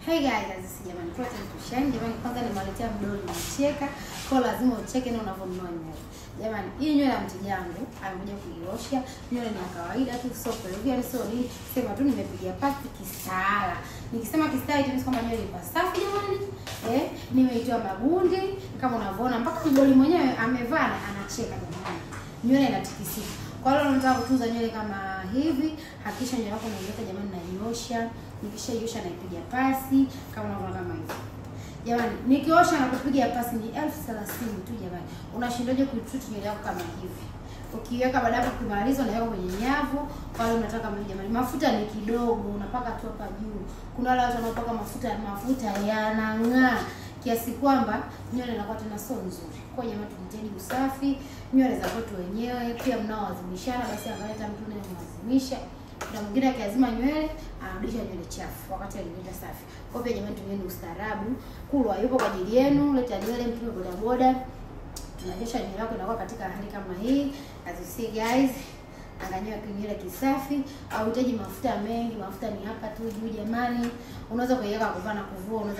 Hey guys, jamani, protein to shine. Jamani, kwanza nimewaletea mdoli mcheka, kwa lazima ucheke na unavyonunua nywele. Jamani, hii nywele ya mteja wangu amekuja kuiosha. Nywele ni ya kawaida tu, sio Peruvian, sio ni sema tu nimepiga pasi kistaala. Nikisema kistaala itaonyesha kwamba nywele ipo safi jamani. Nimeitoa magundi kama unavyoona, mpaka mdoli mwenyewe amevaa anacheka jamani. Nywele inatikisika. Kwa hiyo unataka kutunza nywele kama hivi, hakikisha nywele yako unaiweka jamani na iosha. Nikishaiosha naipiga pasi kama unavyoona kama hivi. Jamani, nikiosha na kupiga pasi ni 1030 tu jamani. Unashindaje kuitreat nywele yako kama hivi? Ukiweka baada ya kumaliza unaweka kwenye nyavu, kwa hiyo unataka mimi jamani. Mafuta ni kidogo, unapaka tu hapa juu. Kuna wale watu wanapaka mafuta yanang'aa kiasi kwamba nywele inakuwa tena sio nzuri. Kwa hiyo jamani, tujitahidi usafi, nywele za watu wenyewe, pia mnaoazimishana basi angaleta mtu naye mwazimisha. Na mwingine akiazima nywele anarudisha nywele chafu wakati alileta safi. Kwa hiyo jamani, tumieni ustaarabu. Kulwa yupo kwa ajili yenu, leta nywele mtume boda boda. Tunanyosha nywele yako inakuwa katika hali kama hii. As you see guys, anganyoa nywele kisafi, au hitaji mafuta mengi, mafuta ni hapa tu juu jamani. Unaweza kuiweka kuvaa na kuvua, unaweza